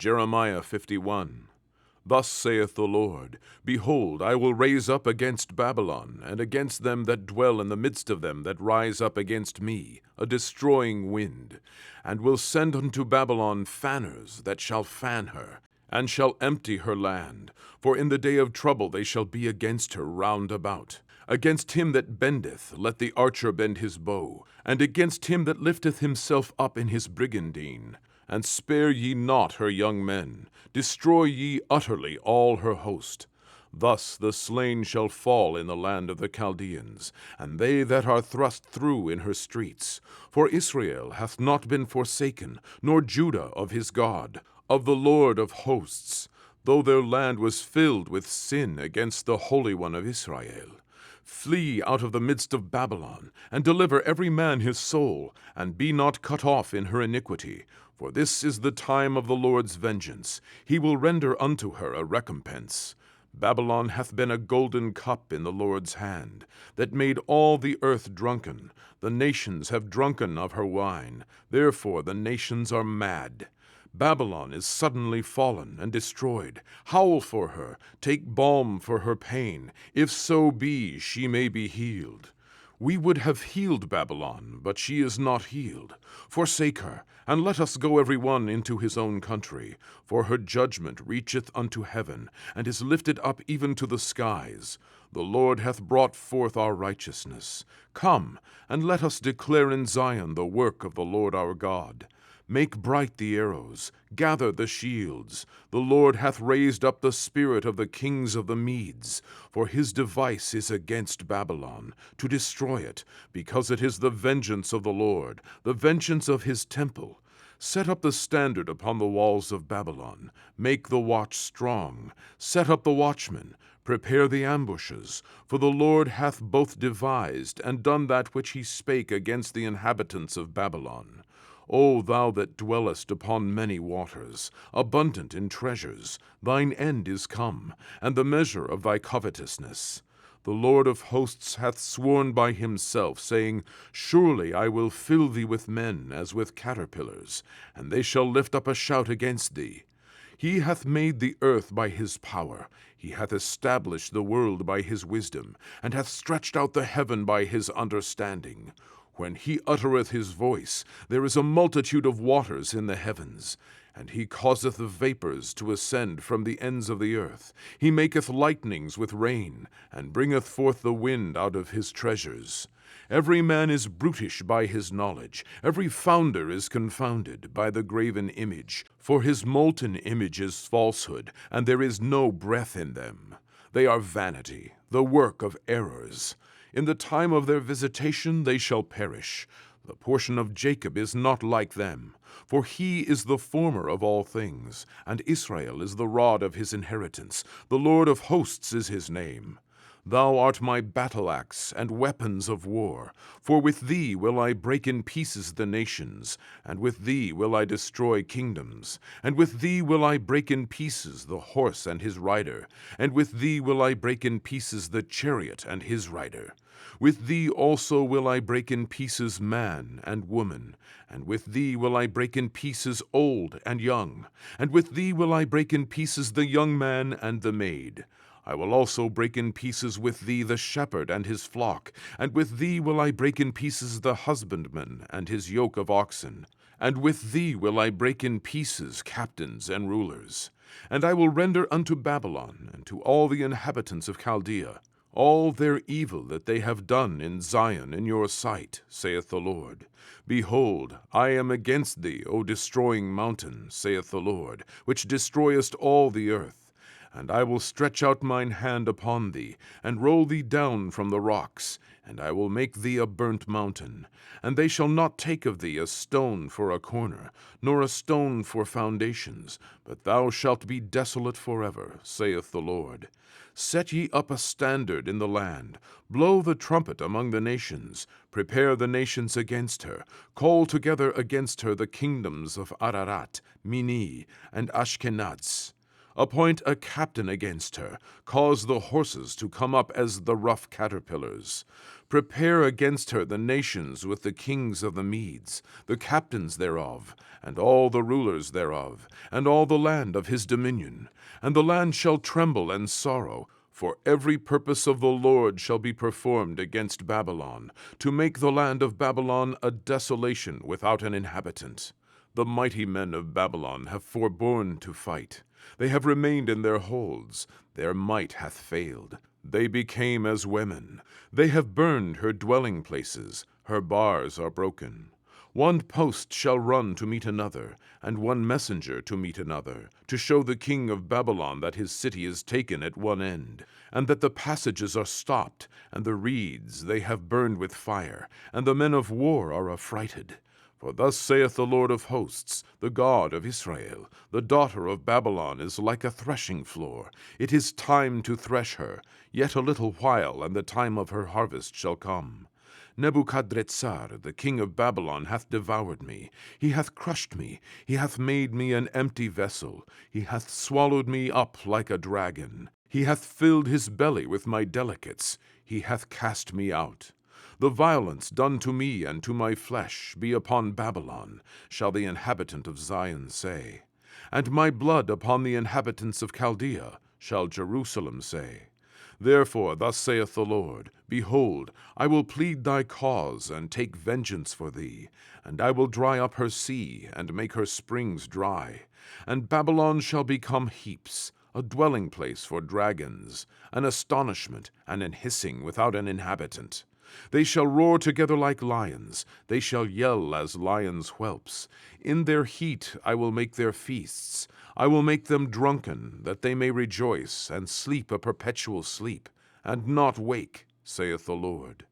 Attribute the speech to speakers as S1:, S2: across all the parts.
S1: Jeremiah 51. Thus saith the Lord, Behold, I will raise up against Babylon, and against them that dwell in the midst of them that rise up against me, a destroying wind, and will send unto Babylon fanners that shall fan her, and shall empty her land. For in the day of trouble they shall be against her round about. Against him that bendeth, let the archer bend his bow, and against him that lifteth himself up in his brigandine. And spare ye not her young men, destroy ye utterly all her host. Thus the slain shall fall in the land of the Chaldeans, and they that are thrust through in her streets. For Israel hath not been forsaken, nor Judah of his God, of the Lord of hosts, though their land was filled with sin against the Holy One of Israel. Flee out of the midst of Babylon, and deliver every man his soul, and be not cut off in her iniquity. For this is the time of the Lord's vengeance. He will render unto her a recompense. Babylon hath been a golden cup in the Lord's hand, that made all the earth drunken. The nations have drunken of her wine, therefore the nations are mad. Babylon is suddenly fallen and destroyed. Howl for her, take balm for her pain, if so be she may be healed. We would have healed Babylon, but she is not healed. Forsake her, and let us go every one into his own country. For her judgment reacheth unto heaven, and is lifted up even to the skies. The Lord hath brought forth our righteousness. Come, and let us declare in Zion the work of the Lord our God. Make bright the arrows, gather the shields. The Lord hath raised up the spirit of the kings of the Medes, for his device is against Babylon, to destroy it, because it is the vengeance of the Lord, the vengeance of his temple. Set up the standard upon the walls of Babylon, make the watch strong, set up the watchmen, prepare the ambushes, for the Lord hath both devised and done that which he spake against the inhabitants of Babylon. O thou that dwellest upon many waters, abundant in treasures, thine end is come, and the measure of thy covetousness. The Lord of hosts hath sworn by himself, saying, Surely I will fill thee with men as with caterpillars, and they shall lift up a shout against thee. He hath made the earth by his power, he hath established the world by his wisdom, and hath stretched out the heaven by his understanding. When he uttereth his voice, there is a multitude of waters in the heavens. And he causeth the vapors to ascend from the ends of the earth. He maketh lightnings with rain, and bringeth forth the wind out of his treasures. Every man is brutish by his knowledge. Every founder is confounded by the graven image. For his molten image is falsehood, and there is no breath in them. They are vanity, the work of errors. In the time of their visitation they shall perish. The portion of Jacob is not like them, for he is the former of all things, and Israel is the rod of his inheritance. The Lord of hosts is his name. Thou art my battle-axe and weapons of war, for with thee will I break in pieces the nations, and with thee will I destroy kingdoms, and with thee will I break in pieces the horse and his rider, and with thee will I break in pieces the chariot and his rider. With thee also will I break in pieces man and woman, and with thee will I break in pieces old and young, and with thee will I break in pieces the young man and the maid. I will also break in pieces with thee the shepherd and his flock, and with thee will I break in pieces the husbandman and his yoke of oxen, and with thee will I break in pieces captains and rulers. And I will render unto Babylon and to all the inhabitants of Chaldea all their evil that they have done in Zion in your sight, saith the Lord. Behold, I am against thee, O destroying mountain, saith the Lord, which destroyest all the earth. And I will stretch out mine hand upon thee, and roll thee down from the rocks, and I will make thee a burnt mountain. And they shall not take of thee a stone for a corner, nor a stone for foundations, but thou shalt be desolate forever, saith the Lord. Set ye up a standard in the land, blow the trumpet among the nations, prepare the nations against her, call together against her the kingdoms of Ararat, Mini, and Ashkenaz. Appoint a captain against her. Cause the horses to come up as the rough caterpillars. Prepare against her the nations with the kings of the Medes, the captains thereof, and all the rulers thereof, and all the land of his dominion. And the land shall tremble and sorrow, for every purpose of the Lord shall be performed against Babylon, to make the land of Babylon a desolation without an inhabitant. The mighty men of Babylon have forborne to fight. They have remained in their holds. Their might hath failed. They became as women. They have burned her dwelling places. Her bars are broken. One post shall run to meet another, and one messenger to meet another, to show the king of Babylon that his city is taken at one end, and that the passages are stopped, and the reeds they have burned with fire, and the men of war are affrighted. For thus saith the Lord of hosts, the God of Israel, the daughter of Babylon is like a threshing floor. It is time to thresh her. Yet a little while, and the time of her harvest shall come. Nebuchadrezzar, the king of Babylon, hath devoured me. He hath crushed me. He hath made me an empty vessel. He hath swallowed me up like a dragon. He hath filled his belly with my delicates. He hath cast me out. The violence done to me and to my flesh be upon Babylon, shall the inhabitant of Zion say. And my blood upon the inhabitants of Chaldea, shall Jerusalem say. Therefore thus saith the Lord, Behold, I will plead thy cause, and take vengeance for thee, and I will dry up her sea, and make her springs dry. And Babylon shall become heaps, a dwelling place for dragons, an astonishment, and an hissing without an inhabitant. They shall roar together like lions, they shall yell as lions' whelps. In their heat I will make their feasts. I will make them drunken, that they may rejoice, and sleep a perpetual sleep, and not wake, saith the Lord.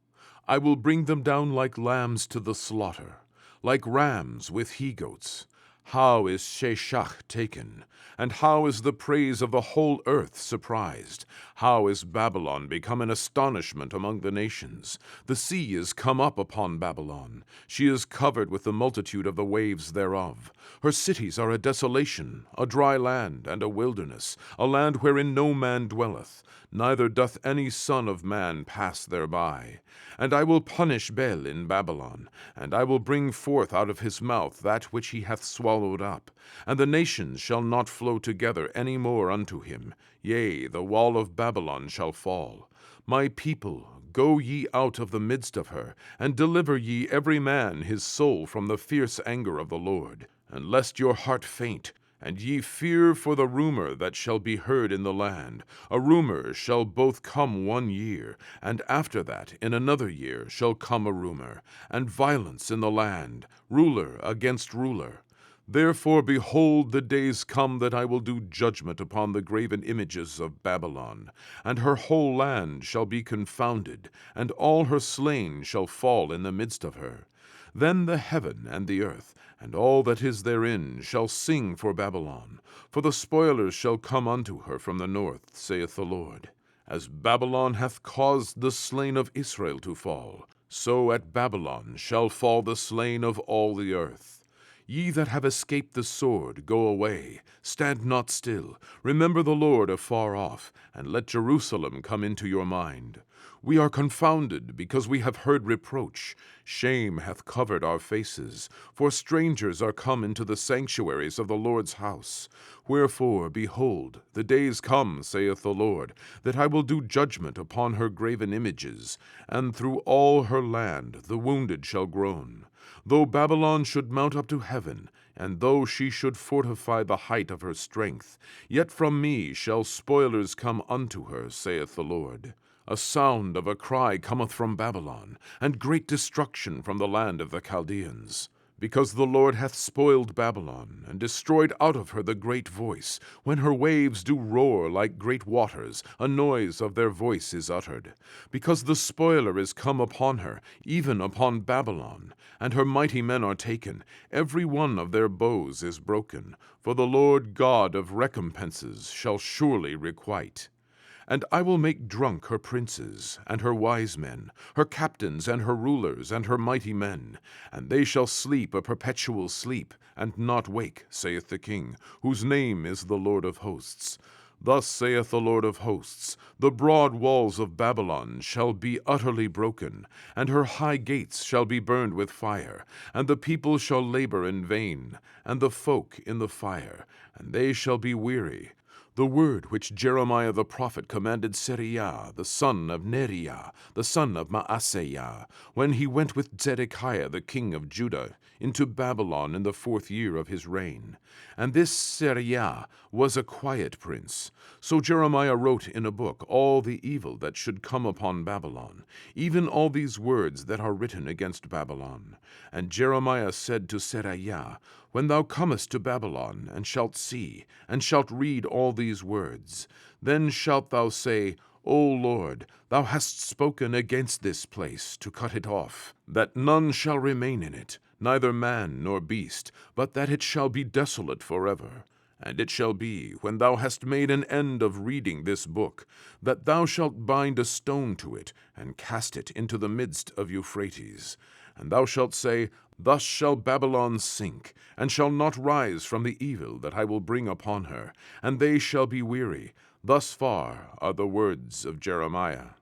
S1: I will bring them down like lambs to the slaughter, like rams with he-goats. How is Sheshach taken? And how is the praise of the whole earth surprised? How is Babylon become an astonishment among the nations? The sea is come up upon Babylon. She is covered with the multitude of the waves thereof. Her cities are a desolation, a dry land, and a wilderness, a land wherein no man dwelleth, neither doth any son of man pass thereby. And I will punish Bel in Babylon, and I will bring forth out of his mouth that which he hath swallowed up, and the nations shall not flow together any more unto him. Yea, the wall of Babylon shall fall. My people, go ye out of the midst of her, and deliver ye every man his soul from the fierce anger of the Lord. And lest your heart faint, and ye fear for the rumor that shall be heard in the land. A rumor shall both come 1 year, and after that in another year shall come a rumor, and violence in the land, ruler against ruler. Therefore, behold, the days come that I will do judgment upon the graven images of Babylon, and her whole land shall be confounded, and all her slain shall fall in the midst of her. Then the heaven and the earth, and all that is therein, shall sing for Babylon, for the spoilers shall come unto her from the north, saith the Lord. As Babylon hath caused the slain of Israel to fall, so at Babylon shall fall the slain of all the earth. Ye that have escaped the sword, go away, stand not still, remember the Lord afar off, and let Jerusalem come into your mind. We are confounded, because we have heard reproach. Shame hath covered our faces, for strangers are come into the sanctuaries of the Lord's house. Wherefore, behold, the days come, saith the Lord, that I will do judgment upon her graven images, and through all her land the wounded shall groan. Though Babylon should mount up to heaven, and though she should fortify the height of her strength, yet from me shall spoilers come unto her, saith the Lord. A sound of a cry cometh from Babylon, and great destruction from the land of the Chaldeans. Because the Lord hath spoiled Babylon, and destroyed out of her the great voice. When her waves do roar like great waters, a noise of their voice is uttered. Because the spoiler is come upon her, even upon Babylon, and her mighty men are taken, every one of their bows is broken. For the Lord God of recompenses shall surely requite. And I will make drunk her princes, and her wise men, her captains, and her rulers, and her mighty men. And they shall sleep a perpetual sleep, and not wake, saith the King, whose name is the Lord of hosts. Thus saith the Lord of hosts, the broad walls of Babylon shall be utterly broken, and her high gates shall be burned with fire, and the people shall labor in vain, and the folk in the fire, and they shall be weary. The word which Jeremiah the prophet commanded Seraiah, the son of Neriah, the son of Maaseiah, when he went with Zedekiah the king of Judah into Babylon in the 4th year of his reign. And this Seraiah was a quiet prince. So Jeremiah wrote in a book all the evil that should come upon Babylon, even all these words that are written against Babylon. And Jeremiah said to Seraiah, When thou comest to Babylon, and shalt see, and shalt read all these words, then shalt thou say, O Lord, thou hast spoken against this place to cut it off, that none shall remain in it, neither man nor beast, but that it shall be desolate forever. And it shall be, when thou hast made an end of reading this book, that thou shalt bind a stone to it, and cast it into the midst of Euphrates. And thou shalt say, Thus shall Babylon sink, and shall not rise from the evil that I will bring upon her, and they shall be weary. Thus far are the words of Jeremiah.